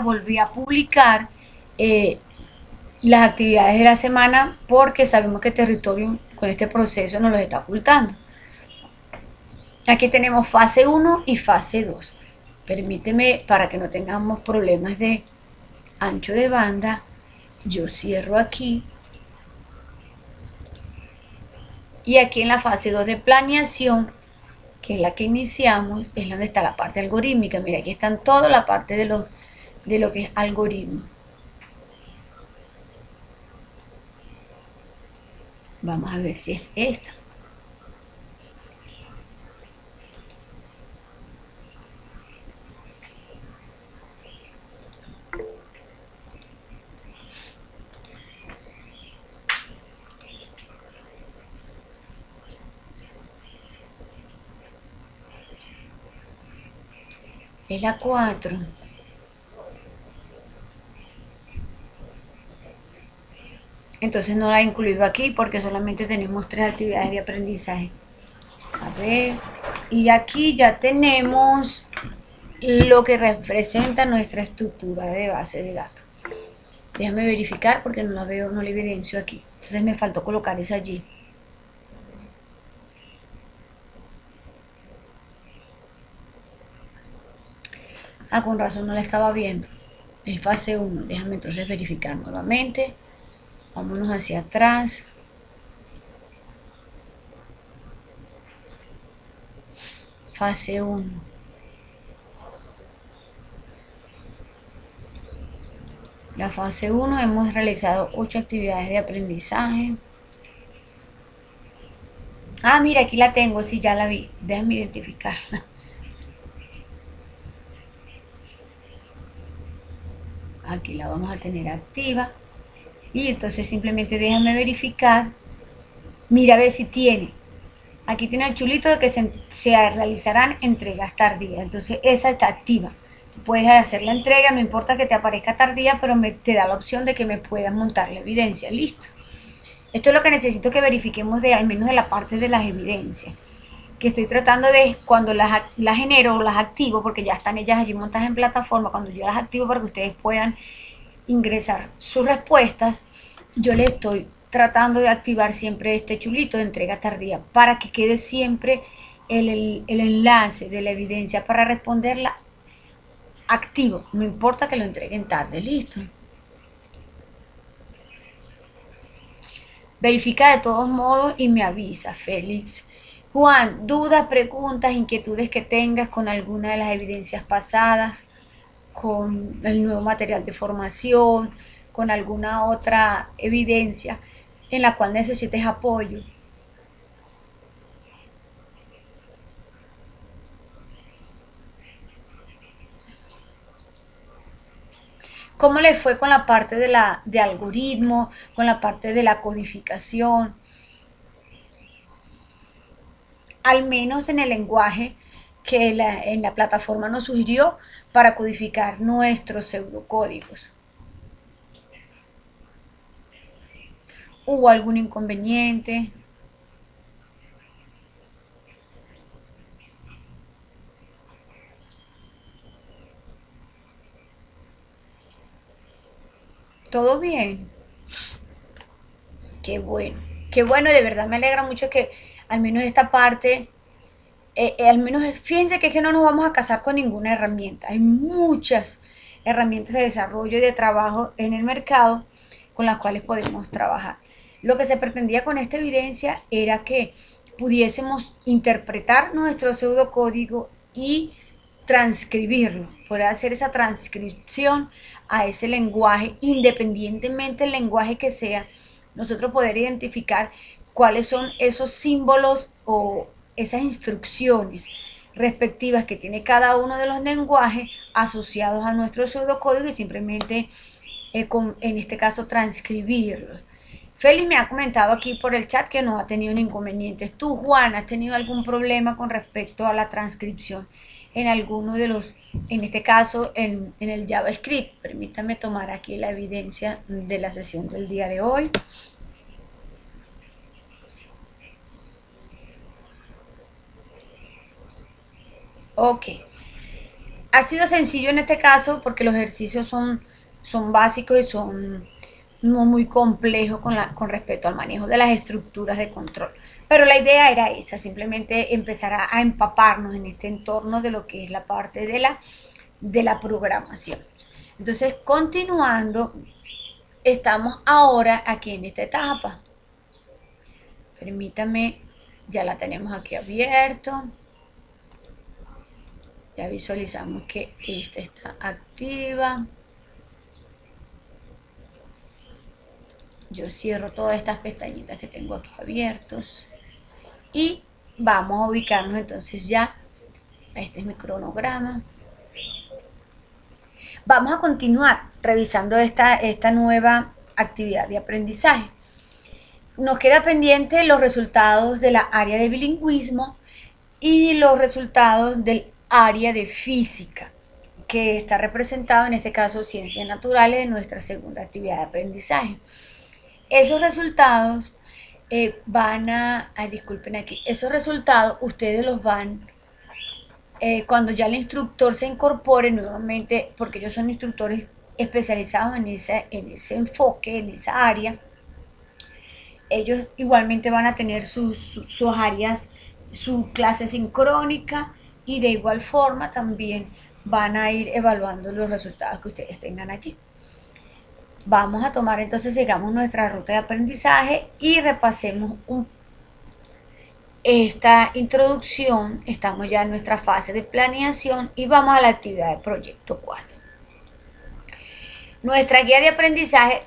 volví a publicar las actividades de la semana porque sabemos que Territorio con este proceso nos los está ocultando. Aquí tenemos fase 1 y fase 2. Permíteme, para que no tengamos problemas de ancho de banda, yo cierro aquí. Y aquí en la fase 2 de planeación, que es la que iniciamos, es donde está la parte algorítmica. Mira, aquí están toda la parte de lo que es algoritmo. Vamos a ver si es esta. Es la 4. Entonces no la he incluido aquí porque solamente tenemos 3 actividades de aprendizaje. A ver, y aquí ya tenemos lo que representa nuestra estructura de base de datos. Déjame verificar porque no la veo, no la evidencio aquí. Entonces me faltó colocar esa allí. Ah, con razón no la estaba viendo. Es fase 1. Déjame entonces verificar nuevamente. Vámonos hacia atrás. Fase 1. La fase 1 hemos realizado 8 actividades de aprendizaje. Ah, mira, aquí la tengo, sí, ya la vi. Déjame identificarla. Aquí la vamos a tener activa. Y entonces simplemente déjame verificar. Mira a ver si tiene. Aquí tiene el chulito de que se realizarán entregas tardías. Entonces esa está activa. Tú puedes hacer la entrega, no importa que te aparezca tardía, pero te da la opción de que me puedas montar la evidencia. Listo. Esto es lo que necesito que verifiquemos de al menos de la parte de las evidencias. Que estoy tratando de, cuando las genero o las activo, porque ya están ellas allí montadas en plataforma, cuando yo las activo para que ustedes puedan ingresar sus respuestas, yo le estoy tratando de activar siempre este chulito de entrega tardía para que quede siempre el enlace de la evidencia para responderla activo, no importa que lo entreguen tarde, listo. Verifica de todos modos y me avisa, Félix. Juan, dudas, preguntas, inquietudes que tengas con alguna de las evidencias pasadas, con el nuevo material de formación, con alguna otra evidencia en la cual necesites apoyo. ¿Cómo le fue con la parte de algoritmo, con la parte de la codificación? Al menos en el lenguaje que en la plataforma nos sugirió para codificar nuestros pseudocódigos. ¿Hubo algún inconveniente? ¿Todo bien? Qué bueno. Qué bueno, de verdad me alegra mucho que al menos esta parte, al menos fíjense que es que no nos vamos a casar con ninguna herramienta. Hay muchas herramientas de desarrollo y de trabajo en el mercado con las cuales podemos trabajar. Lo que se pretendía con esta evidencia era que pudiésemos interpretar nuestro pseudocódigo y transcribirlo, poder hacer esa transcripción a ese lenguaje, independientemente del lenguaje que sea, nosotros poder identificar cuáles son esos símbolos o esas instrucciones respectivas que tiene cada uno de los lenguajes asociados a nuestro pseudocódigo y simplemente en este caso transcribirlos. Félix me ha comentado aquí por el chat que no ha tenido inconvenientes. ¿Tú, Juan, has tenido algún problema con respecto a la transcripción en alguno de los, en este caso en el JavaScript? Permítame tomar aquí la evidencia de la sesión del día de hoy. Ok. Ha sido sencillo en este caso porque los ejercicios son básicos y son no muy complejos con respecto al manejo de las estructuras de control. Pero la idea era esa, simplemente empezar a empaparnos en este entorno de lo que es la parte de la programación. Entonces, continuando, estamos ahora aquí en esta etapa. Permítame, ya la tenemos aquí abierto. Ya visualizamos que esta está activa. Yo cierro todas estas pestañitas que tengo aquí abiertos. Y vamos a ubicarnos entonces ya. Este es mi cronograma. Vamos a continuar revisando esta nueva actividad de aprendizaje. Nos queda pendiente los resultados de la área de bilingüismo y los resultados del área de física, que está representado en este caso ciencias naturales, de nuestra segunda actividad de aprendizaje. Esos resultados disculpen aquí, esos resultados ustedes los van, cuando ya el instructor se incorpore nuevamente, porque ellos son instructores especializados en ese enfoque, en esa área, ellos igualmente van a tener sus áreas, su clase sincrónica y de igual forma también van a ir evaluando los resultados que ustedes tengan allí. Vamos a tomar entonces, sigamos nuestra ruta de aprendizaje y repasemos esta introducción. Estamos ya en nuestra fase de planeación y vamos a la actividad de proyecto 4. Nuestra guía de aprendizaje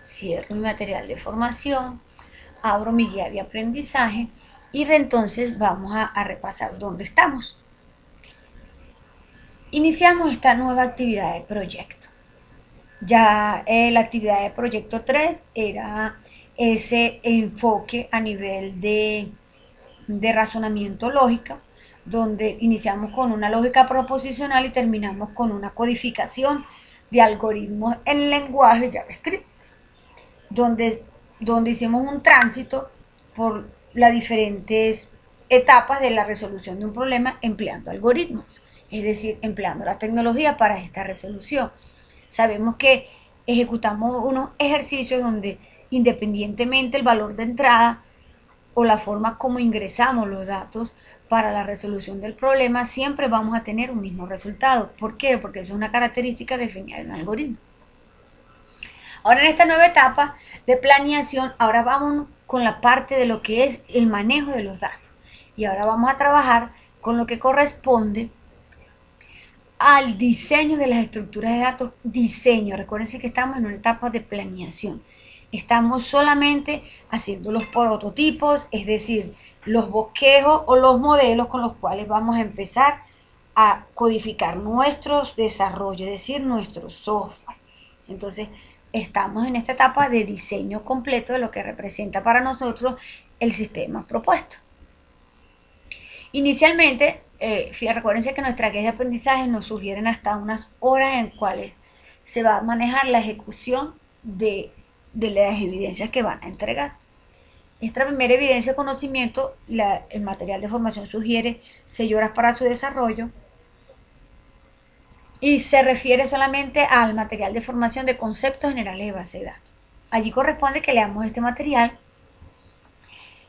cierro mi material de formación, abro mi guía de aprendizaje y entonces vamos a repasar dónde estamos. Iniciamos esta nueva actividad de proyecto. Ya la actividad de proyecto 3 era ese enfoque a nivel de razonamiento lógica, donde iniciamos con una lógica proposicional y terminamos con una codificación de algoritmos en lenguaje JavaScript, donde hicimos un tránsito por las diferentes etapas de la resolución de un problema empleando algoritmos, es decir, empleando la tecnología para esta resolución. Sabemos que ejecutamos unos ejercicios donde independientemente el valor de entrada o la forma como ingresamos los datos para la resolución del problema, siempre vamos a tener un mismo resultado. ¿Por qué? Porque es una característica definida de un algoritmo. Ahora en esta nueva etapa de planeación, ahora vamos con la parte de lo que es el manejo de los datos. Y ahora vamos a trabajar con lo que corresponde al diseño de las estructuras de datos. Diseño, recuérdense que estamos en una etapa de planeación. Estamos solamente haciendo los prototipos, es decir, los bosquejos o los modelos con los cuales vamos a empezar a codificar nuestros desarrollos, es decir, nuestro software. Entonces, estamos en esta etapa de diseño completo de lo que representa para nosotros el sistema propuesto. Inicialmente, recuérdense que nuestra guía de aprendizaje nos sugieren hasta unas horas en cuales se va a manejar la ejecución de las evidencias que van a entregar. Esta primera evidencia de conocimiento, el material de formación sugiere 6 horas para su desarrollo y se refiere solamente al material de formación de conceptos generales de base de datos. Allí corresponde que leamos este material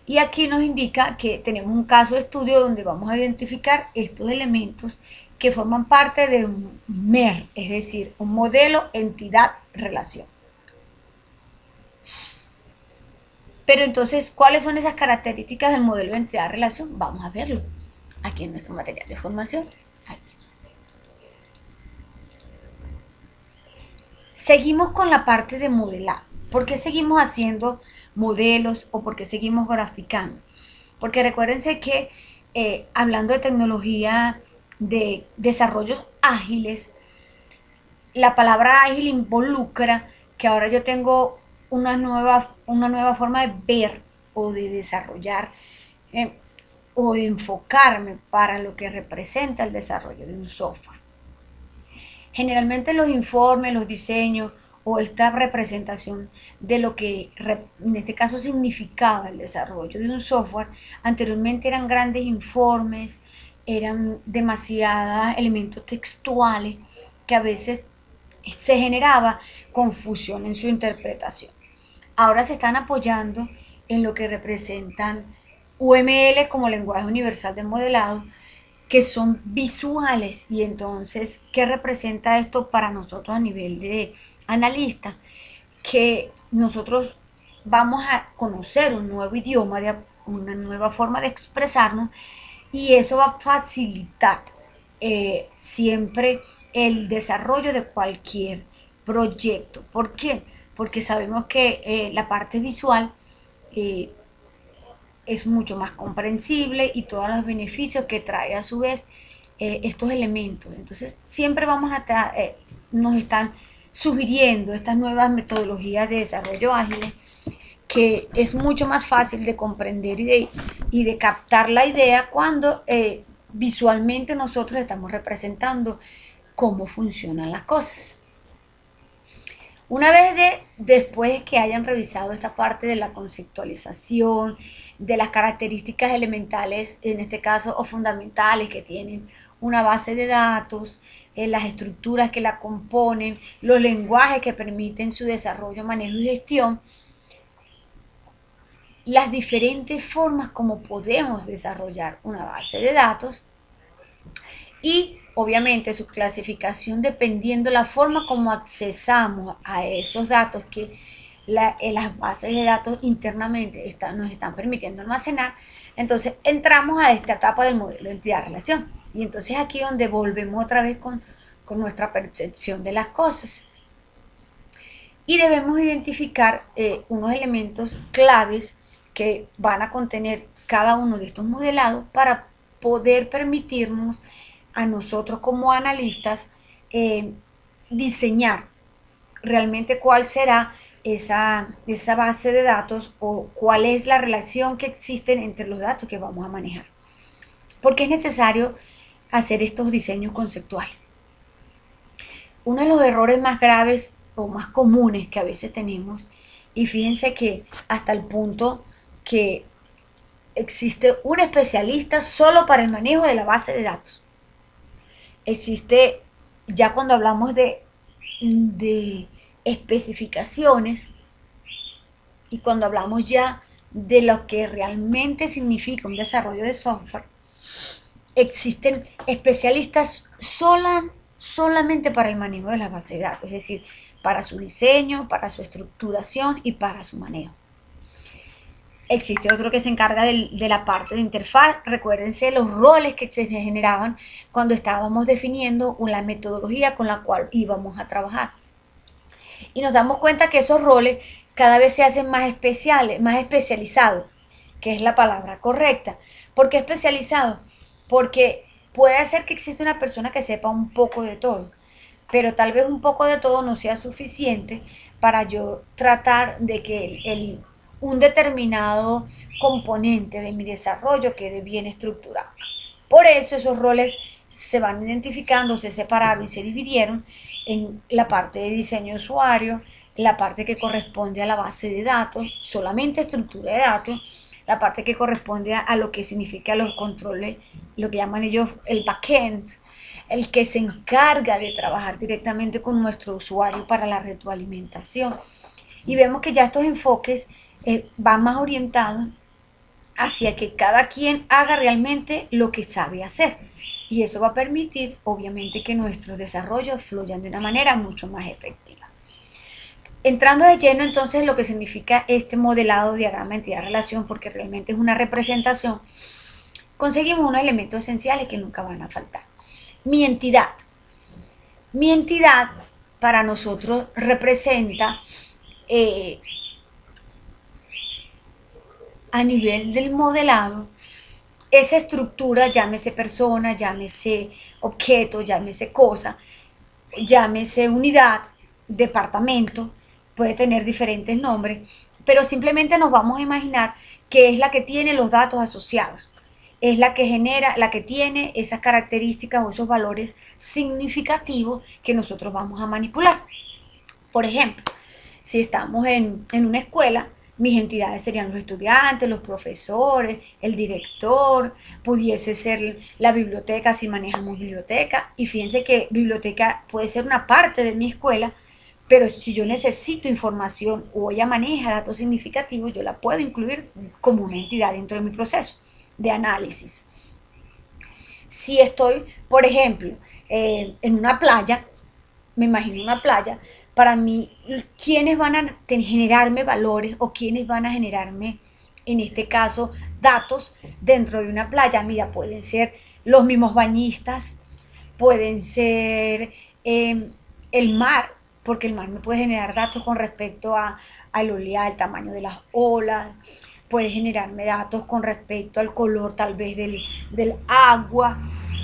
y aquí nos indica que tenemos un caso de estudio donde vamos a identificar estos elementos que forman parte de un MER, es decir, un modelo, entidad, relación. Pero entonces, ¿cuáles son esas características del modelo de entidad-relación? Vamos a verlo aquí en nuestro material de formación. Aquí. Seguimos con la parte de modelado. ¿Por qué seguimos haciendo modelos o por qué seguimos graficando? Porque recuérdense que hablando de tecnología de desarrollos ágiles, la palabra ágil involucra que ahora yo tengo una nueva forma de ver o de desarrollar o de enfocarme para lo que representa el desarrollo de un software. Generalmente los informes, los diseños o esta representación de lo que en este caso significaba el desarrollo de un software. Anteriormente eran grandes informes, eran demasiados elementos textuales que a veces se generaba confusión en su interpretación. Ahora se están apoyando en lo que representan UML como lenguaje universal de modelado, que son visuales. Y entonces, ¿qué representa esto para nosotros a nivel de analista? Que nosotros vamos a conocer un nuevo idioma, una nueva forma de expresarnos, y eso va a facilitar siempre el desarrollo de cualquier proyecto. ¿Por qué? Porque sabemos que la parte visual eh, es mucho más comprensible y todos los beneficios que trae a su vez estos elementos. Entonces siempre nos están sugiriendo estas nuevas metodologías de desarrollo ágil, que es mucho más fácil de comprender y de captar la idea cuando visualmente nosotros estamos representando cómo funcionan las cosas. Una vez después de que hayan revisado esta parte de la conceptualización, de las características elementales, en este caso, o fundamentales que tienen una base de datos, las estructuras que la componen, los lenguajes que permiten su desarrollo, manejo y gestión, las diferentes formas como podemos desarrollar una base de datos y obviamente su clasificación dependiendo la forma como accesamos a esos datos que las bases de datos internamente nos están permitiendo almacenar. Entonces entramos a esta etapa del modelo de entidad-relación y entonces aquí donde volvemos otra vez con nuestra percepción de las cosas y debemos identificar unos elementos claves que van a contener cada uno de estos modelados para poder permitirnos a nosotros como analistas diseñar realmente cuál será esa base de datos o cuál es la relación que existe entre los datos que vamos a manejar. Porque es necesario hacer estos diseños conceptuales. Uno de los errores más graves o más comunes que a veces tenemos, y fíjense que hasta el punto que existe un especialista solo para el manejo de la base de datos. Existe, ya cuando hablamos de especificaciones y cuando hablamos ya de lo que realmente significa un desarrollo de software, existen especialistas solamente para el manejo de la base de datos, es decir, para su diseño, para su estructuración y para su manejo. Existe otro que se encarga de la parte de interfaz. Recuérdense los roles que se generaban cuando estábamos definiendo una metodología con la cual íbamos a trabajar. Y nos damos cuenta que esos roles cada vez se hacen más especiales, más especializados, que es la palabra correcta. ¿Por qué especializado? Porque puede ser que exista una persona que sepa un poco de todo, pero tal vez un poco de todo no sea suficiente para yo tratar de que un determinado componente de mi desarrollo quede bien estructurado. Por eso esos roles se van identificando, se separaron y se dividieron en la parte de diseño de usuario, la parte que corresponde a la base de datos, solamente estructura de datos, la parte que corresponde a lo que significa los controles, lo que llaman ellos el backend, el que se encarga de trabajar directamente con nuestro usuario para la retroalimentación. Y vemos que ya estos enfoques van más orientados hacia que cada quien haga realmente lo que sabe hacer. Y eso va a permitir, obviamente, que nuestros desarrollos fluyan de una manera mucho más efectiva. Entrando de lleno entonces lo que significa este modelado diagrama entidad-relación, porque realmente es una representación, conseguimos unos elementos esenciales que nunca van a faltar. Mi entidad. Mi entidad para nosotros representa a nivel del modelado esa estructura, llámese persona, llámese objeto, llámese cosa, llámese unidad, departamento, puede tener diferentes nombres, pero simplemente nos vamos a imaginar que es la que tiene los datos asociados, es la que genera, la que tiene esas características o esos valores significativos que nosotros vamos a manipular. Por ejemplo, si estamos en una escuela, mis entidades serían los estudiantes, los profesores, el director, pudiese ser la biblioteca si manejamos biblioteca. Y fíjense que biblioteca puede ser una parte de mi escuela, pero si yo necesito información o ella maneja datos significativos, yo la puedo incluir como una entidad dentro de mi proceso de análisis. Si estoy, por ejemplo, en una playa, me imagino una playa, para mí, ¿quiénes van a generarme valores o quiénes van a generarme, en este caso, datos dentro de una playa? Mira, pueden ser los mismos bañistas, pueden ser el mar, porque el mar me puede generar datos con respecto al oleaje, al tamaño de las olas, puede generarme datos con respecto al color tal vez del agua,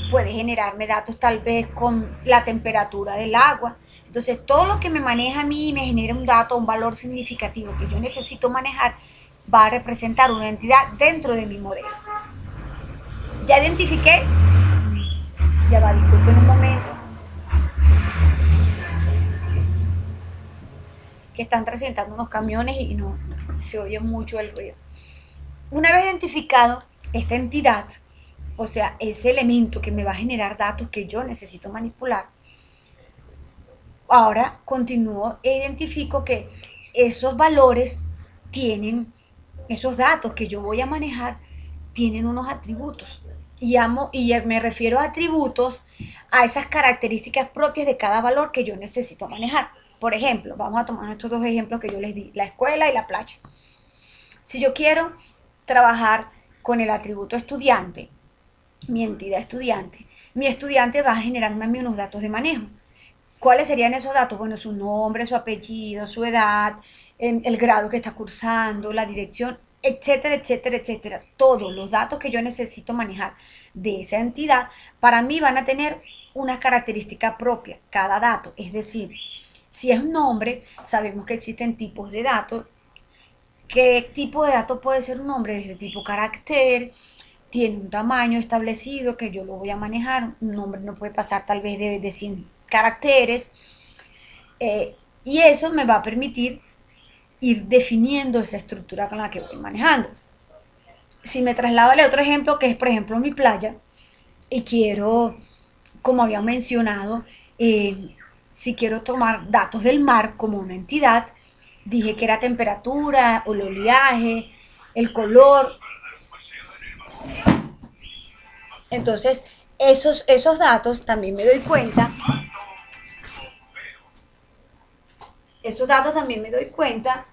puede generarme datos tal vez con la temperatura del agua. Entonces, todo lo que me maneja a mí y me genera un dato, un valor significativo que yo necesito manejar, va a representar una entidad dentro de mi modelo. Ya identifiqué, ya va, disculpen un momento, que están presentando unos camiones y no se oye mucho el ruido. Una vez identificado esta entidad, o sea, ese elemento que me va a generar datos que yo necesito manipular, ahora continúo e identifico que esos valores tienen, esos datos que yo voy a manejar, tienen unos atributos. Y me refiero a atributos a esas características propias de cada valor que yo necesito manejar. Por ejemplo, vamos a tomar estos dos ejemplos que yo les di, la escuela y la playa. Si yo quiero trabajar con el atributo estudiante, mi entidad estudiante, mi estudiante va a generarme a mí unos datos de manejo. ¿Cuáles serían esos datos? Bueno, su nombre, su apellido, su edad, el grado que está cursando, la dirección, etcétera, etcétera, etcétera. Todos los datos que yo necesito manejar de esa entidad, para mí van a tener una característica propia, cada dato. Es decir, si es un nombre, sabemos que existen tipos de datos. ¿Qué tipo de dato puede ser un nombre? Desde tipo carácter, tiene un tamaño establecido que yo lo voy a manejar. Un nombre no puede pasar tal vez de 100 caracteres. Y eso me va a permitir ir definiendo esa estructura con la que voy manejando. Si me traslado al otro ejemplo, que es por ejemplo mi playa, y quiero, como había mencionado, si quiero tomar datos del mar como una entidad, dije que era temperatura, el oleaje, el color. Entonces, esos datos también me doy cuenta, esos datos también me doy cuenta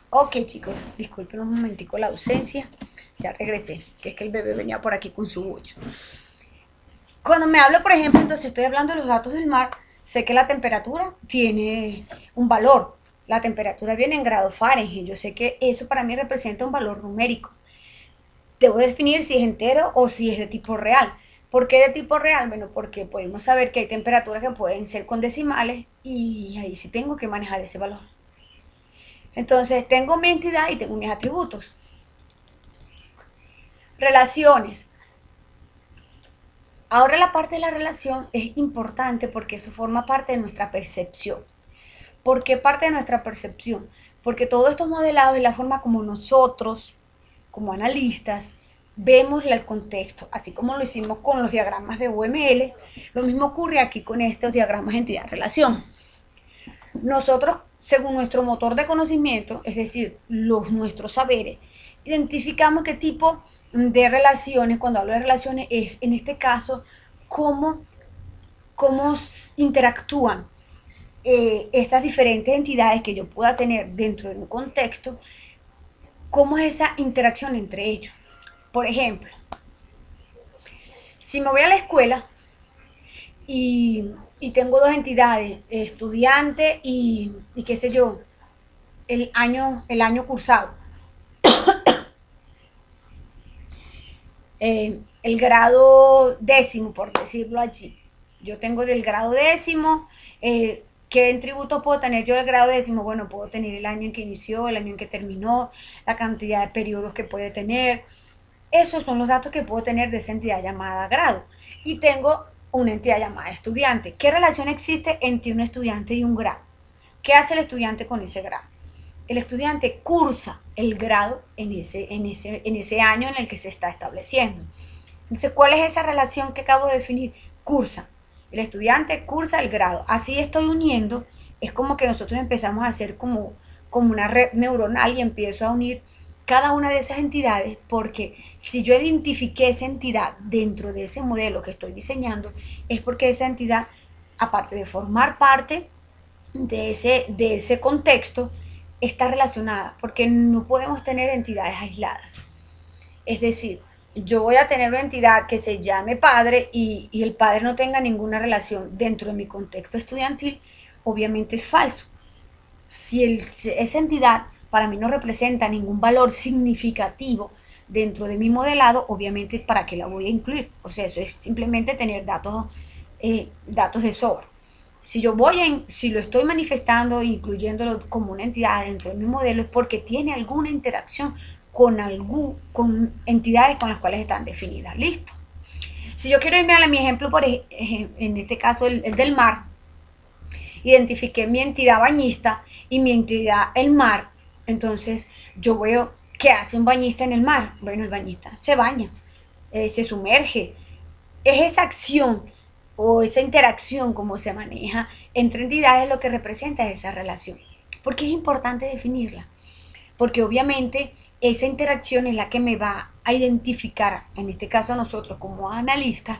Ok, chicos, disculpen un momentico la ausencia. Ya regresé, que es que el bebé venía por aquí con su bulla. Cuando me hablo, por ejemplo, entonces estoy hablando de los datos del mar, sé que la temperatura tiene un valor. La temperatura viene en grados Fahrenheit. Yo sé que eso para mí representa un valor numérico. Debo definir si es entero o si es de tipo real. ¿Por qué de tipo real? Bueno, porque podemos saber que hay temperaturas que pueden ser con decimales y ahí sí tengo que manejar ese valor. Entonces tengo mi entidad y tengo mis atributos. Relaciones. Ahora la parte de la relación es importante porque eso forma parte de nuestra percepción. ¿Por qué parte de nuestra percepción? Porque todo esto modelado es la forma como nosotros, como analistas, vemos el contexto, así como lo hicimos con los diagramas de UML, lo mismo ocurre aquí con estos diagramas de entidad-relación. Nosotros, según nuestro motor de conocimiento, es decir, nuestros saberes, identificamos qué tipo de relaciones, cuando hablo de relaciones, es en este caso cómo, cómo interactúan estas diferentes entidades que yo pueda tener dentro de un contexto, cómo es esa interacción entre ellos. Por ejemplo, si me voy a la escuela y tengo dos entidades, estudiante y qué sé yo, el año cursado, el grado décimo, por decirlo así. Yo tengo del grado décimo, ¿qué atributos puedo tener yo del grado décimo? Bueno, puedo tener el año en que inició, el año en que terminó, la cantidad de periodos que puede tener. Esos son los datos que puedo tener de esa entidad llamada grado. Y tengo una entidad llamada estudiante. ¿Qué relación existe entre un estudiante y un grado? ¿Qué hace el estudiante con ese grado? El estudiante cursa el grado en ese año en el que se está estableciendo. Entonces, ¿cuál es esa relación que acabo de definir? Cursa. El estudiante cursa el grado. Así estoy uniendo. Es como que nosotros empezamos a hacer como una red neuronal y empiezo a unir cada una de esas entidades, porque si yo identifiqué esa entidad dentro de ese modelo que estoy diseñando, es porque esa entidad, aparte de formar parte de ese contexto, está relacionada, porque no podemos tener entidades aisladas. Es decir, yo voy a tener una entidad que se llame padre y el padre no tenga ninguna relación dentro de mi contexto estudiantil, obviamente es falso. Si esa entidad para mí no representa ningún valor significativo dentro de mi modelado, obviamente para qué la voy a incluir. O sea, eso es simplemente tener datos de sobra. Si lo estoy manifestando, incluyéndolo como una entidad dentro de mi modelo, es porque tiene alguna interacción con entidades con las cuales están definidas. Listo. Si yo quiero irme a mi ejemplo, en este caso el del mar, identifiqué mi entidad bañista y mi entidad el mar. Entonces yo veo qué hace un bañista en el mar. Bueno, el bañista se baña, se sumerge. Es esa acción o esa interacción como se maneja entre entidades lo que representa esa relación. Porque es importante definirla. Porque obviamente esa interacción es la que me va a identificar, en este caso a nosotros como analistas,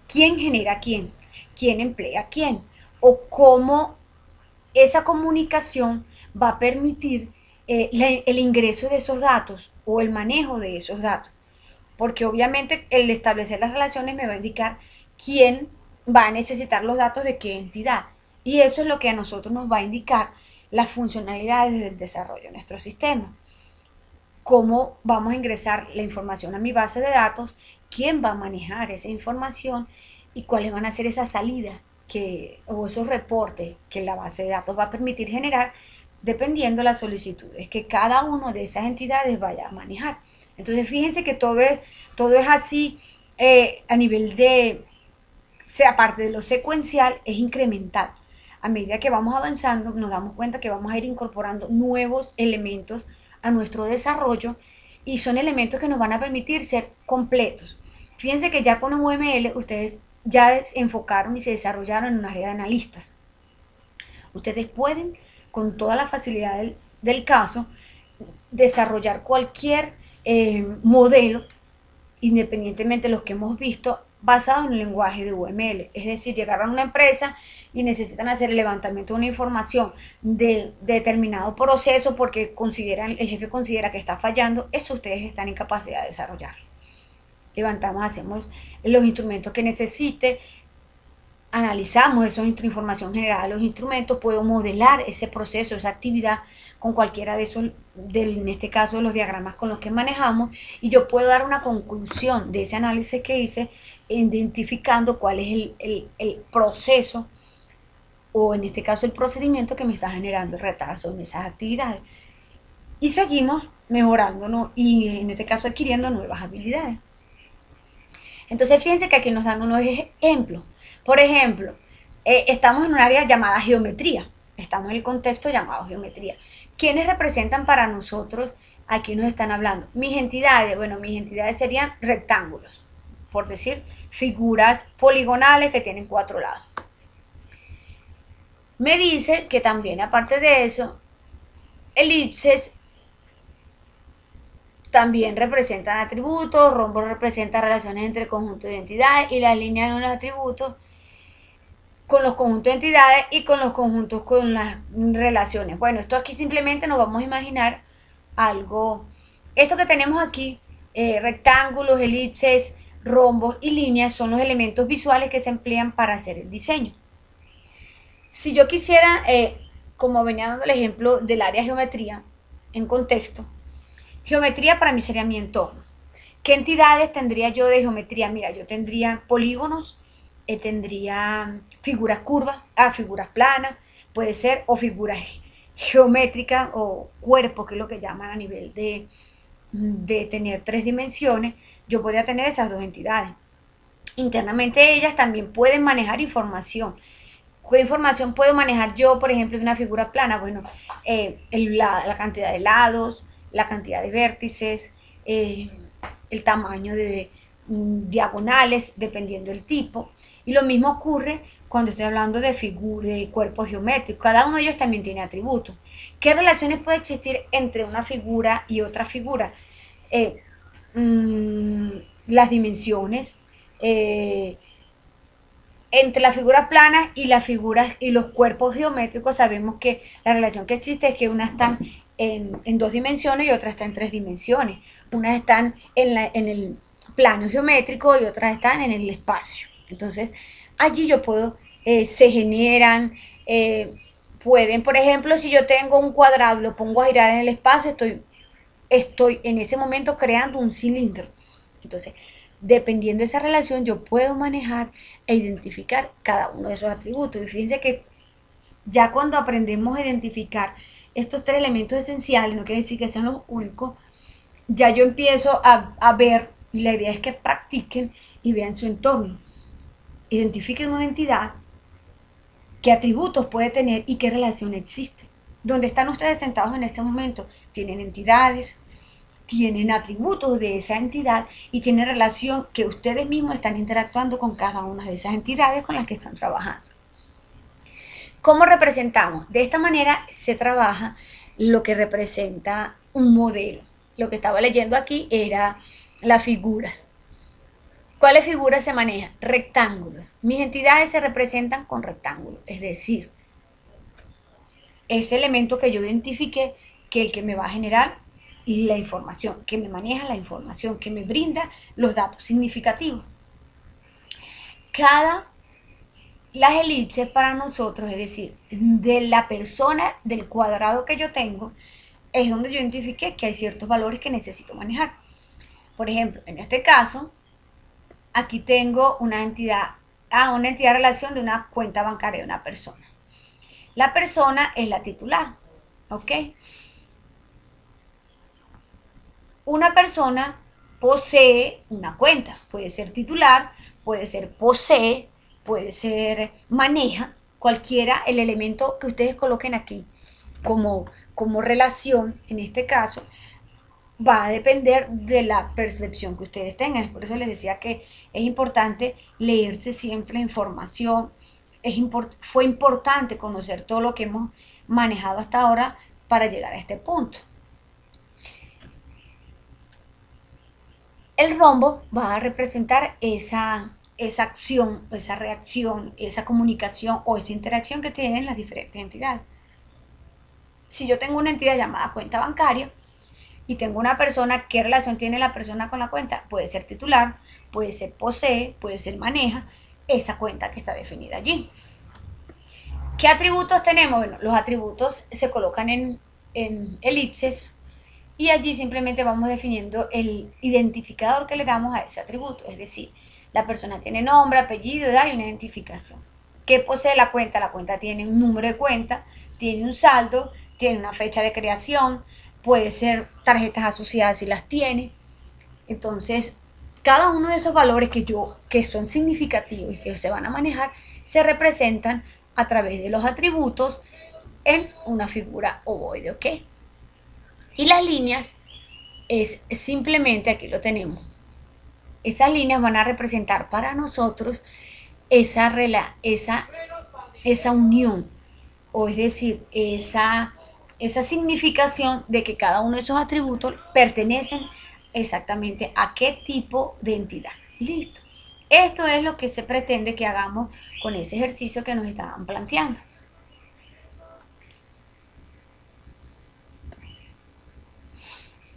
quién genera quién emplea quién, o cómo esa comunicación va a permitir el ingreso de esos datos o el manejo de esos datos. Porque obviamente el establecer las relaciones me va a indicar quién va a necesitar los datos de qué entidad. Y eso es lo que a nosotros nos va a indicar las funcionalidades del desarrollo de nuestro sistema. Cómo vamos a ingresar la información a mi base de datos, quién va a manejar esa información y cuáles van a ser esas salidas o esos reportes que la base de datos va a permitir generar dependiendo de las solicitudes que cada una de esas entidades vaya a manejar. Entonces fíjense que todo es así a nivel sea parte de lo secuencial, es incremental. A medida que vamos avanzando, nos damos cuenta que vamos a ir incorporando nuevos elementos a nuestro desarrollo y son elementos que nos van a permitir ser completos. Fíjense que ya con UML ustedes ya enfocaron y se desarrollaron en un área de analistas. Ustedes pueden, con toda la facilidad del caso, desarrollar cualquier modelo, independientemente de los que hemos visto, basado en el lenguaje de UML. Es decir, llegaron a una empresa y necesitan hacer el levantamiento de una información de determinado proceso porque el jefe considera que está fallando, eso ustedes están en capacidad de desarrollar. Levantamos, hacemos los instrumentos que necesite, analizamos esa información generada de los instrumentos, puedo modelar ese proceso, esa actividad con cualquiera de esos, en este caso de los diagramas con los que manejamos, y yo puedo dar una conclusión de ese análisis que hice, identificando cuál es el proceso o en este caso el procedimiento que me está generando el retraso en esas actividades. Y seguimos mejorándonos y en este caso adquiriendo nuevas habilidades. Entonces fíjense que aquí nos dan unos ejemplos. Por ejemplo, estamos en un área llamada geometría. Estamos en el contexto llamado geometría. ¿Quiénes representan para nosotros? Aquí nos están hablando. Mis entidades, bueno, mis entidades serían rectángulos, por decir, figuras poligonales que tienen 4 lados. Me dice que también, aparte de eso, elipses también representan atributos, rombos representan relaciones entre conjuntos de entidades y las líneas en los atributos con los conjuntos de entidades y con los conjuntos con las relaciones. Bueno, esto aquí simplemente nos vamos a imaginar algo. Esto que tenemos aquí, rectángulos, elipses, rombos y líneas, son los elementos visuales que se emplean para hacer el diseño. Si yo quisiera, como venía dando el ejemplo del área de geometría, en contexto, geometría para mí sería mi entorno. ¿Qué entidades tendría yo de geometría? Mira, yo tendría polígonos, tendría figuras curvas, figuras planas, puede ser, o figuras geométricas o cuerpos, que es lo que llaman a nivel de tener tres dimensiones. Yo podría tener esas dos entidades. Internamente ellas también pueden manejar información. ¿Qué información puedo manejar yo, por ejemplo, en una figura plana? Bueno, la cantidad de lados, la cantidad de vértices, eh, el tamaño de diagonales, dependiendo del tipo. Y lo mismo ocurre cuando estoy hablando de cuerpos geométricos. Cada uno de ellos también tiene atributos. ¿Qué relaciones puede existir entre una figura y otra figura? Eh, mmm, las dimensiones, eh, entre las figuras planas y las figuras y los cuerpos geométricos sabemos que la relación que existe es que unas están en dos dimensiones y otras están en tres dimensiones. Unas están en el plano geométrico y otras están en el espacio. Entonces, allí yo puedo, se generan, pueden, por ejemplo, si yo tengo un cuadrado, lo pongo a girar en el espacio, estoy en ese momento creando un cilindro. Entonces, dependiendo de esa relación, yo puedo manejar e identificar cada uno de esos atributos. Y fíjense que ya cuando aprendemos a identificar estos tres elementos esenciales, no quiere decir que sean los únicos, ya yo empiezo a ver, y la idea es que practiquen y vean su entorno. Identifiquen una entidad, qué atributos puede tener y qué relación existe. Donde están ustedes sentados en este momento, tienen entidades, tienen atributos de esa entidad y tienen relación que ustedes mismos están interactuando con cada una de esas entidades con las que están trabajando. ¿Cómo representamos? De esta manera se trabaja lo que representa un modelo. Lo que estaba leyendo aquí era las figuras. ¿Cuáles figuras se manejan? Rectángulos. Mis entidades se representan con rectángulos, es decir, ese elemento que yo identifiqué, que el que me va a generar la información, que me maneja la información, que me brinda los datos significativos. Las elipses para nosotros, es decir, de la persona, del cuadrado que yo tengo, es donde yo identifiqué que hay ciertos valores que necesito manejar. Por ejemplo, en este caso, aquí tengo una entidad relación de una cuenta bancaria de una persona. La persona es la titular, ¿ok? Una persona posee una cuenta, puede ser titular, puede ser posee, puede ser maneja, cualquiera el elemento que ustedes coloquen aquí como relación, en este caso, va a depender de la percepción que ustedes tengan. Por eso les decía que es importante leerse siempre la información. Fue importante conocer todo lo que hemos manejado hasta ahora para llegar a este punto. El rombo va a representar esa acción, esa reacción, esa comunicación o esa interacción que tienen las diferentes entidades. Si yo tengo una entidad llamada cuenta bancaria y tengo una persona, ¿qué relación tiene la persona con la cuenta? Puede ser titular, puede ser posee, puede ser maneja esa cuenta que está definida allí. ¿Qué atributos tenemos? Bueno, los atributos se colocan en elipses y allí simplemente vamos definiendo el identificador que le damos a ese atributo. Es decir, la persona tiene nombre, apellido, edad y una identificación. ¿Qué posee la cuenta? La cuenta tiene un número de cuenta, tiene un saldo, tiene una fecha de creación, puede ser tarjetas asociadas si las tiene. Entonces, cada uno de esos valores que son significativos y que se van a manejar se representan a través de los atributos en una figura ovoide, ¿ok? Y las líneas es simplemente, aquí lo tenemos, esas líneas van a representar para nosotros esa unión, o es decir, esa significación de que cada uno de esos atributos pertenecen exactamente a qué tipo de entidad. Listo. Esto es lo que se pretende que hagamos con ese ejercicio que nos estaban planteando.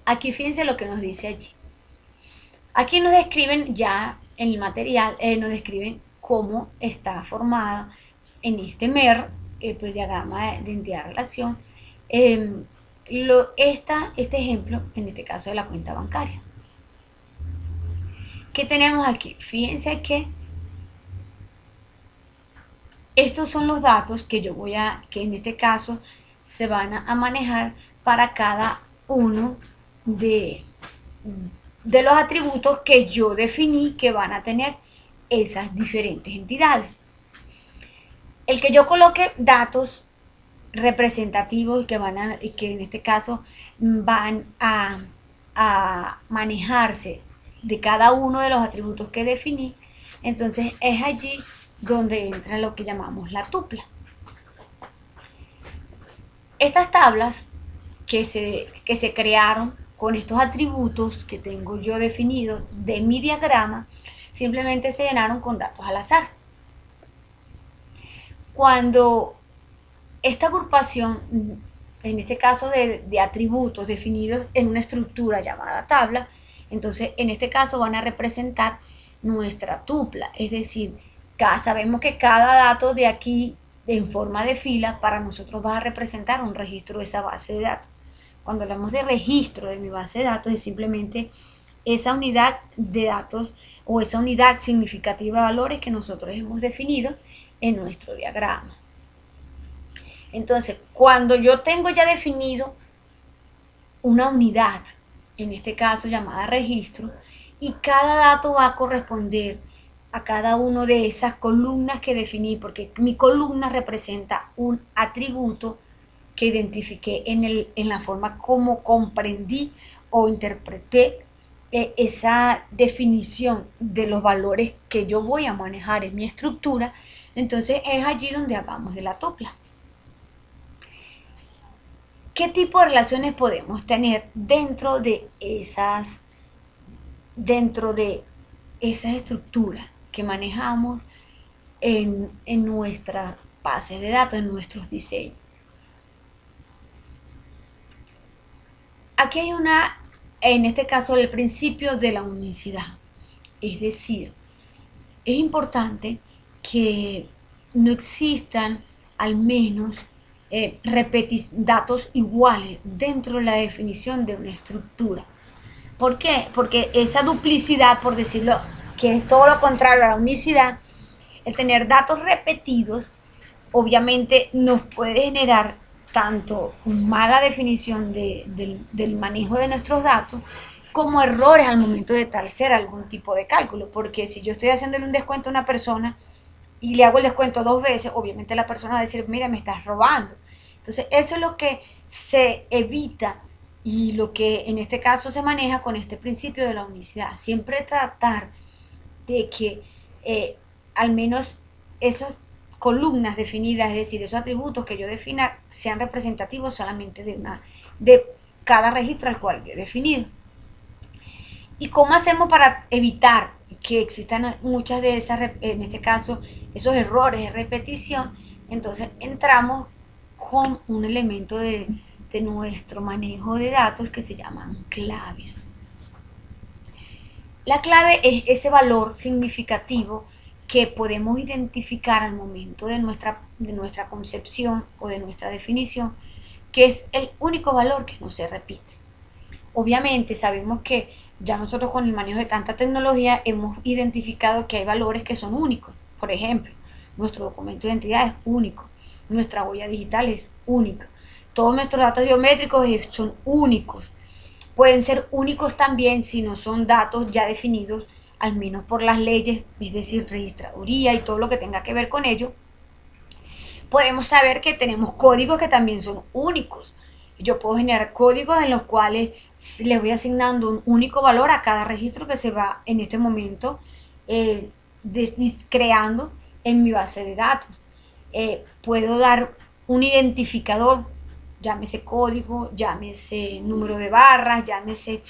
Aquí fíjense lo que nos dice allí. Aquí nos describen ya en el material, nos describen cómo está formada en este MER, el diagrama de entidad-relación, este ejemplo, en este caso de la cuenta bancaria. ¿Qué tenemos aquí? Fíjense que estos son los datos que que en este caso se van a manejar para cada uno de, de los atributos que yo definí que van a tener esas diferentes entidades. El que yo coloque datos representativos y que en este caso van a manejarse de cada uno de los atributos que definí, entonces es allí donde entra lo que llamamos la tupla. Estas tablas que se crearon con estos atributos que tengo yo definidos de mi diagrama, simplemente se llenaron con datos al azar. Cuando esta agrupación, en este caso de atributos definidos en una estructura llamada tabla, entonces en este caso van a representar nuestra tupla, es decir, sabemos que cada dato de aquí en forma de fila para nosotros va a representar un registro de esa base de datos. Cuando hablamos de registro de mi base de datos es simplemente esa unidad de datos o esa unidad significativa de valores que nosotros hemos definido en nuestro diagrama. Entonces, cuando yo tengo ya definido una unidad, en este caso llamada registro, y cada dato va a corresponder a cada una de esas columnas que definí, porque mi columna representa un atributo que identifiqué en la forma como comprendí o interpreté esa definición de los valores que yo voy a manejar en mi estructura. Entonces es allí donde hablamos de la tupla. ¿Qué tipo de relaciones podemos tener dentro de esas estructuras que manejamos en nuestras bases de datos, en nuestros diseños? Aquí hay en este caso, el principio de la unicidad. Es decir, es importante que no existan al menos datos iguales dentro de la definición de una estructura. ¿Por qué? Porque esa duplicidad, por decirlo, que es todo lo contrario a la unicidad, el tener datos repetidos, obviamente nos puede generar tanto mala definición del manejo de nuestros datos, como errores al momento de hacer algún tipo de cálculo. Porque si yo estoy haciéndole un descuento a una persona y le hago el descuento 2 veces, obviamente la persona va a decir, mira, me estás robando. Entonces eso es lo que se evita y lo que en este caso se maneja con este principio de la unicidad. Siempre tratar de que al menos esas columnas definidas, es decir, esos atributos que yo defina, sean representativos solamente de cada registro al cual yo he definido. ¿Y cómo hacemos para evitar que existan muchas de esas, en este caso, esos errores de repetición? Entonces entramos con un elemento de nuestro manejo de datos que se llaman claves. La clave es ese valor significativo que podemos identificar al momento de nuestra concepción o de nuestra definición, que es el único valor que no se repite. Obviamente sabemos que ya nosotros con el manejo de tanta tecnología hemos identificado que hay valores que son únicos. Por ejemplo, nuestro documento de identidad es único, nuestra huella digital es única, todos nuestros datos biométricos son únicos. Pueden ser únicos también si no son datos ya definidos, al menos por las leyes, es decir, registraduría y todo lo que tenga que ver con ello. Podemos saber que tenemos códigos que también son únicos. Yo puedo generar códigos en los cuales le voy asignando un único valor a cada registro que se va en este momento creando en mi base de datos. Puedo dar un identificador, llámese código, llámese número de barras, llámese...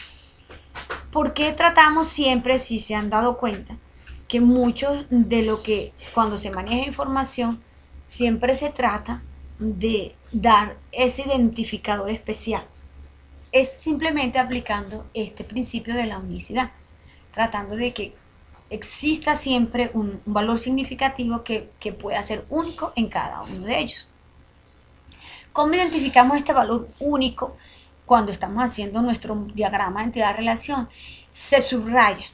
¿Por qué tratamos siempre, si se han dado cuenta, que mucho de lo que cuando se maneja información, siempre se trata de dar ese identificador especial? Es simplemente aplicando este principio de la unicidad, tratando de que exista siempre un valor significativo que pueda ser único en cada uno de ellos. ¿Cómo identificamos este valor único cuando estamos haciendo nuestro diagrama de entidad-relación? Se subraya.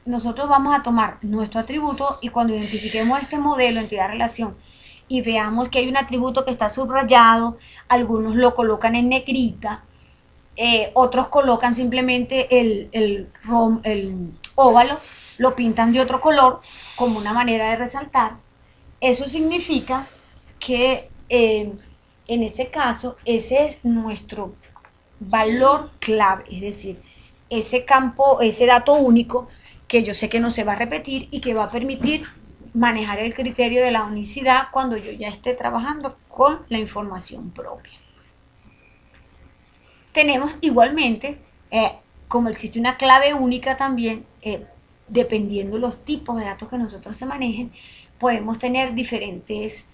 Nosotros vamos a tomar nuestro atributo y cuando identifiquemos este modelo entidad-relación y veamos que hay un atributo que está subrayado, algunos lo colocan en negrita, otros colocan simplemente el óvalo, lo pintan de otro color como una manera de resaltar. Eso significa que en ese caso, ese es nuestro valor clave, es decir, ese campo, ese dato único que yo sé que no se va a repetir y que va a permitir manejar el criterio de la unicidad cuando yo ya esté trabajando con la información propia. Tenemos igualmente, como existe una clave única también, dependiendo los tipos de datos que nosotros se manejen, podemos tener diferentes,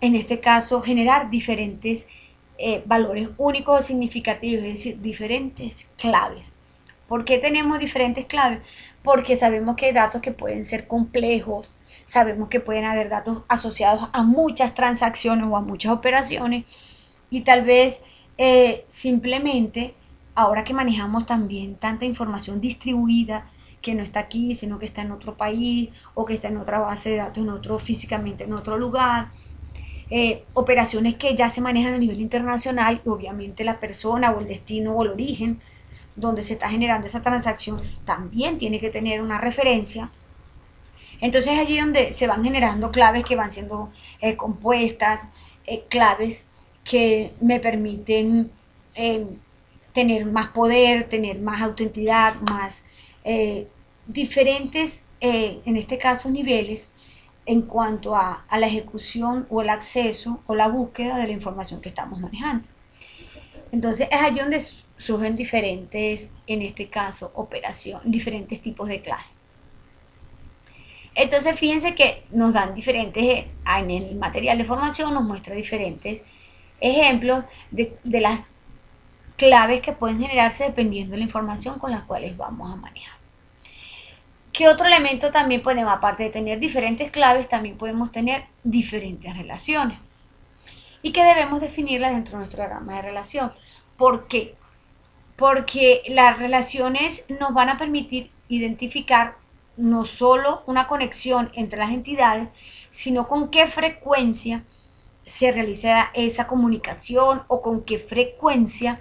en este caso, generar diferentes valores únicos o significativos, es decir, diferentes claves. ¿Por qué tenemos diferentes claves? Porque sabemos que hay datos que pueden ser complejos, sabemos que pueden haber datos asociados a muchas transacciones o a muchas operaciones y tal vez simplemente ahora que manejamos también tanta información distribuida que no está aquí, sino que está en otro país o que está en otra base de datos, en otro físicamente en otro lugar, operaciones que ya se manejan a nivel internacional y obviamente la persona o el destino o el origen donde se está generando esa transacción también tiene que tener una referencia. Entonces allí donde se van generando claves que van siendo compuestas, claves que me permiten eh, tener más poder, tener más autenticidad, más diferentes, en este caso, niveles en cuanto a la ejecución o el acceso o la búsqueda de la información que estamos manejando. Entonces es allí donde surgen diferentes, en este caso, operaciones, diferentes tipos de claves. Entonces fíjense que nos dan diferentes, en el material de formación nos muestra diferentes ejemplos de las claves que pueden generarse dependiendo de la información con las cuales vamos a manejar. ¿Qué otro elemento también podemos, aparte de tener diferentes claves, también podemos tener diferentes relaciones? Y que debemos definirlas dentro de nuestro diagrama de relación. ¿Por qué? Porque las relaciones nos van a permitir identificar no solo una conexión entre las entidades, sino con qué frecuencia se realiza esa comunicación o con qué frecuencia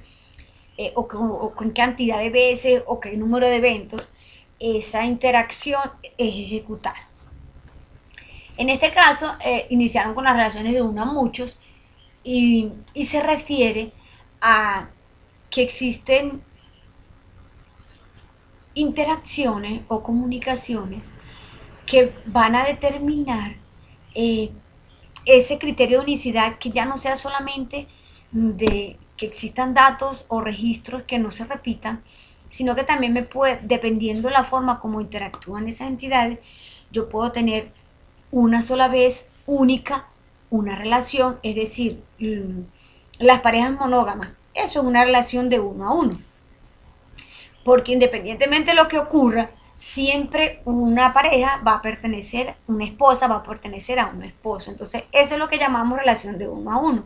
o con qué cantidad de veces o qué número de eventos esa interacción es ejecutada. En este caso, iniciaron con las relaciones de uno a muchos y se refiere a que existen interacciones o comunicaciones que van a determinar eh, ese criterio de unicidad, que ya no sea solamente de que existan datos o registros que no se repitan, sino que también me puede, dependiendo de la forma como interactúan esas entidades, yo puedo tener una sola vez única una relación, es decir, las parejas monógamas. Eso es una relación de uno a uno. Porque independientemente de lo que ocurra, siempre una pareja va a pertenecer, una esposa va a pertenecer a un esposo. Entonces, eso es lo que llamamos relación de uno a uno.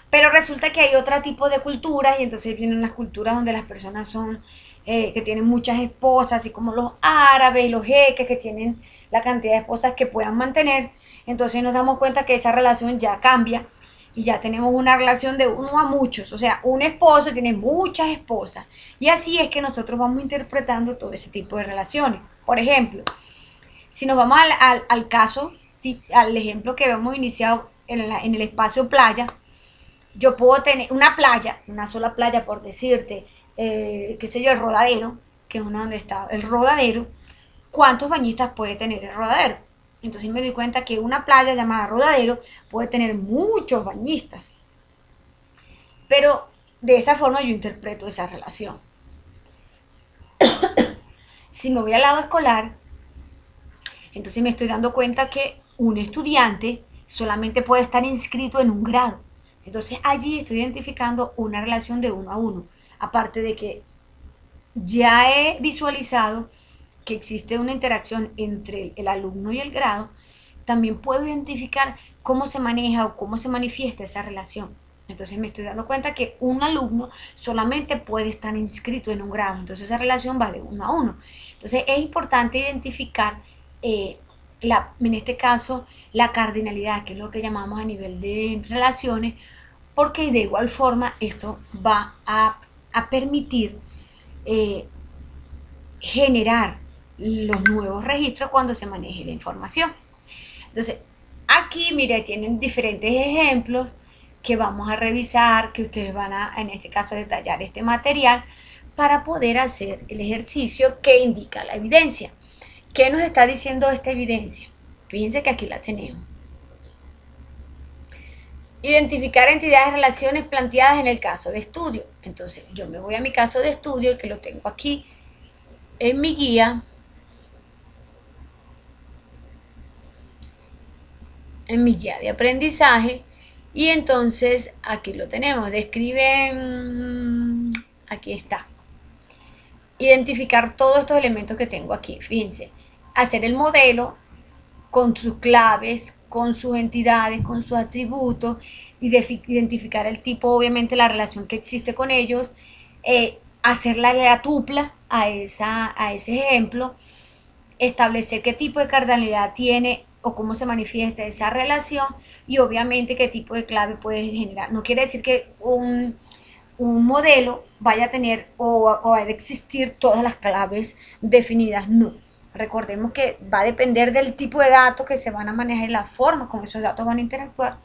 Pero resulta que hay otro tipo de culturas y entonces vienen las culturas donde las personas son, que tienen muchas esposas, así como los árabes y los jeques que tienen la cantidad de esposas que puedan mantener. Entonces nos damos cuenta que esa relación ya cambia y ya tenemos una relación de uno a muchos. O sea, un esposo tiene muchas esposas. Y así es que nosotros vamos interpretando todo ese tipo de relaciones. Por ejemplo, si nos vamos al caso, al ejemplo que hemos iniciado en el espacio playa, yo puedo tener una playa, una sola playa por decirte, qué sé yo, el Rodadero, que es una donde está el Rodadero. ¿Cuántos bañistas puede tener el Rodadero? Entonces me doy cuenta que una playa llamada Rodadero puede tener muchos bañistas. Pero de esa forma yo interpreto esa relación. Si me voy al lado escolar, entonces me estoy dando cuenta que un estudiante solamente puede estar inscrito en un grado. Entonces allí estoy identificando una relación de uno a uno. Aparte de que ya he visualizado que existe una interacción entre el alumno y el grado, también puedo identificar cómo se maneja o cómo se manifiesta esa relación. Entonces me estoy dando cuenta que un alumno solamente puede estar inscrito en un grado. Entonces esa relación va de uno a uno. Entonces es importante identificar en este caso, la cardinalidad, que es lo que llamamos a nivel de relaciones, porque de igual forma esto va a permitir eh, generar los nuevos registros cuando se maneje la información. Entonces, aquí, mire, tienen diferentes ejemplos que vamos a revisar, que ustedes van a, en este caso, detallar este material para poder hacer el ejercicio que indica la evidencia. ¿Qué nos está diciendo esta evidencia? Fíjense que aquí la tenemos. Identificar entidades y relaciones planteadas en el caso de estudio. Entonces, yo me voy a mi caso de estudio, que lo tengo aquí en mi guía, de aprendizaje, y entonces aquí lo tenemos. Describen, aquí está. Identificar todos estos elementos que tengo aquí. Fíjense, hacer el modelo con sus claves, con sus entidades, con sus atributos, identificar el tipo, obviamente la relación que existe con ellos, hacerle la tupla a ese ejemplo, establecer qué tipo de cardinalidad tiene o cómo se manifiesta esa relación y obviamente qué tipo de clave puede generar. No quiere decir que un modelo vaya a tener o a existir todas las claves definidas, no. Recordemos que va a depender del tipo de datos que se van a manejar y la forma como esos datos van a interactuar,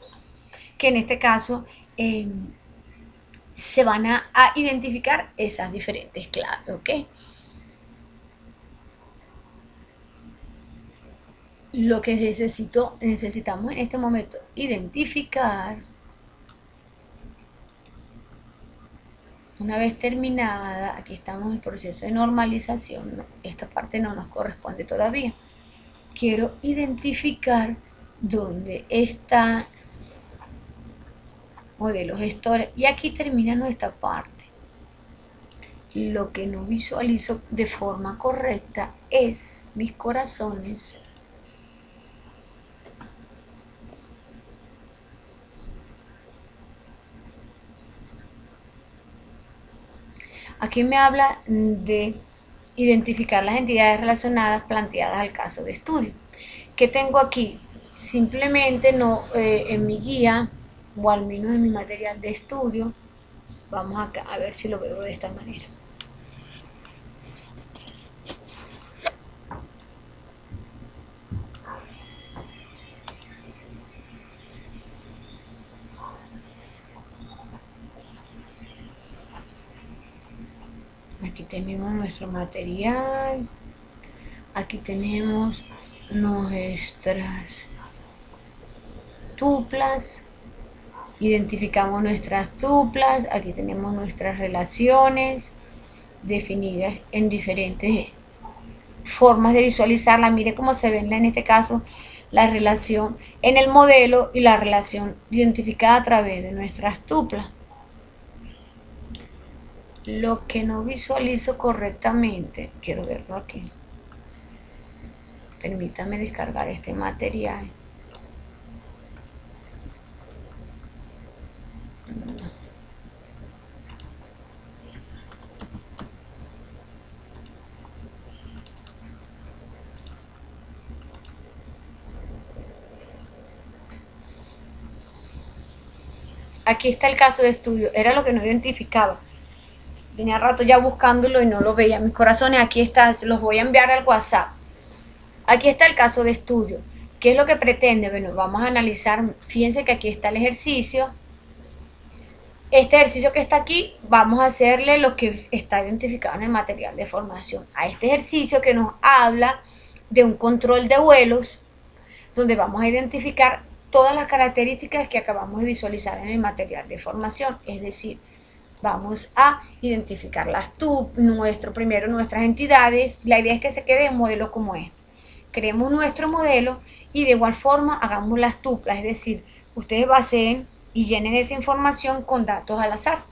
que en este caso se van a identificar esas diferentes claves, ¿ok? Lo que necesitamos en este momento identificar, una vez terminada, aquí estamos en el proceso de normalización, ¿no? Esta parte no nos corresponde todavía. Quiero identificar dónde está modelo gestor y aquí termina nuestra parte. Lo que no visualizo de forma correcta es mis corazones. Aquí me habla de identificar las entidades relacionadas planteadas al caso de estudio. ¿Qué tengo aquí? Simplemente no en mi guía o al menos en mi material de estudio. Vamos acá a ver si lo veo de esta manera. Aquí tenemos nuestro material. Aquí tenemos nuestras tuplas. Identificamos nuestras tuplas. Aquí tenemos nuestras relaciones definidas en diferentes formas de visualizarla. Mire cómo se ven en este caso la relación en el modelo y la relación identificada a través de nuestras tuplas. Lo que no visualizo correctamente, quiero verlo aquí. Permítame descargar este material. Aquí está el caso de estudio, era lo que no identificaba. Tenía rato ya buscándolo y no lo veía. Mis corazones, aquí está, los voy a enviar al WhatsApp. Aquí está el caso de estudio. ¿Qué es lo que pretende? Bueno, vamos a analizar. Fíjense que aquí está el ejercicio. Este ejercicio que está aquí, vamos a hacerle lo que está identificado en el material de formación. A este ejercicio que nos habla de un control de vuelos, donde vamos a identificar todas las características que acabamos de visualizar en el material de formación. Es decir, vamos a identificar primero nuestras entidades. La idea es que se quede un modelo como este. Creemos nuestro modelo y de igual forma hagamos las tuplas, es decir, ustedes baseen y llenen esa información con datos al azar.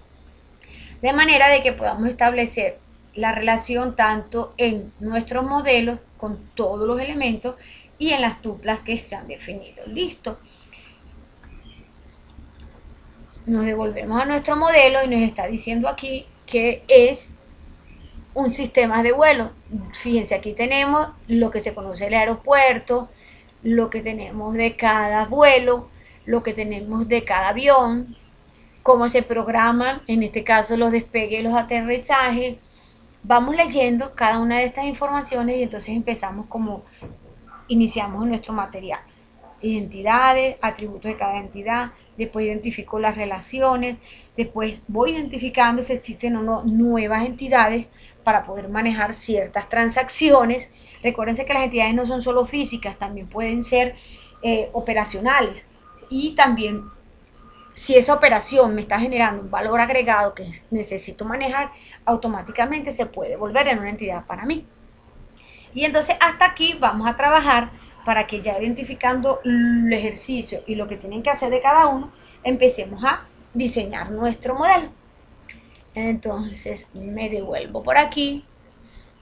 De manera de que podamos establecer la relación tanto en nuestros modelos con todos los elementos y en las tuplas que se han definido. Listo. Nos devolvemos a nuestro modelo y nos está diciendo aquí que es un sistema de vuelo. Fíjense, aquí tenemos lo que se conoce el aeropuerto, lo que tenemos de cada vuelo, lo que tenemos de cada avión, cómo se programan, en este caso los despegues y los aterrizajes. Vamos leyendo cada una de estas informaciones y entonces empezamos como iniciamos nuestro material. Identidades, atributos de cada entidad, después identifico las relaciones, después voy identificando si existen o no nuevas entidades para poder manejar ciertas transacciones. Recuérdense que las entidades no son solo físicas, también pueden ser operacionales. Y también si esa operación me está generando un valor agregado que necesito manejar, automáticamente se puede volver en una entidad para mí. Y entonces hasta aquí vamos a trabajar para que ya identificando el ejercicio y lo que tienen que hacer de cada uno, empecemos a diseñar nuestro modelo. Entonces me devuelvo por aquí.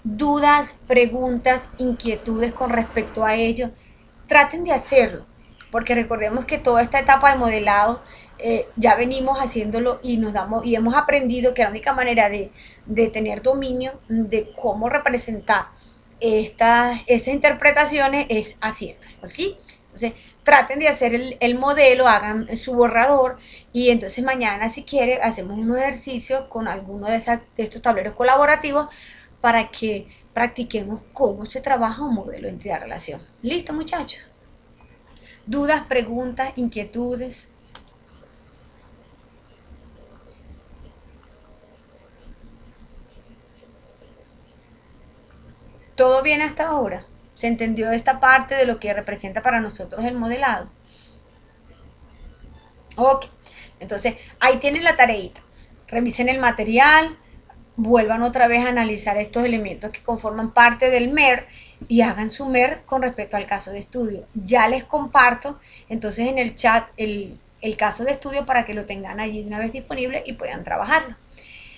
Dudas, preguntas, inquietudes con respecto a ello, traten de hacerlo, porque recordemos que toda esta etapa de modelado ya venimos haciéndolo y nos damos y hemos aprendido que la única manera de tener dominio de cómo representar esas interpretaciones es haciendo, ¿sí? Entonces traten de hacer el modelo, hagan su borrador y entonces mañana si quieren hacemos un ejercicio con alguno de estos tableros colaborativos para que practiquemos cómo se trabaja un modelo de entidad-relación. ¿Listo, muchachos? ¿Dudas, preguntas, inquietudes? ¿Todo bien hasta ahora? ¿Se entendió esta parte de lo que representa para nosotros el modelado? Ok, entonces ahí tienen la tareita. Revisen el material, vuelvan otra vez a analizar estos elementos que conforman parte del MER y hagan su MER con respecto al caso de estudio. Ya les comparto entonces en el chat el caso de estudio para que lo tengan allí una vez disponible y puedan trabajarlo.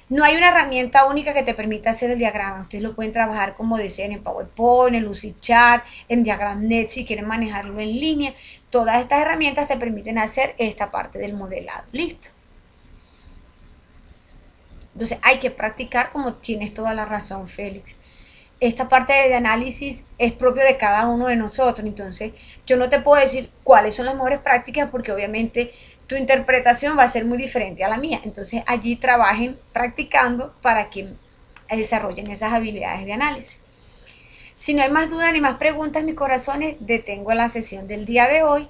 No hay una herramienta única que te permita hacer el diagrama. Ustedes lo pueden trabajar como deseen en PowerPoint, en Lucidchart, en DiagramNet si quieren manejarlo en línea. Todas estas herramientas te permiten hacer esta parte del modelado. Listo. Entonces hay que practicar, como tienes toda la razón, Félix. Esta parte de análisis es propio de cada uno de nosotros. Entonces yo no te puedo decir cuáles son las mejores prácticas porque obviamente tu interpretación va a ser muy diferente a la mía. Entonces allí trabajen practicando para que desarrollen esas habilidades de análisis. Si no hay más dudas ni más preguntas, mis corazones, detengo la sesión del día de hoy.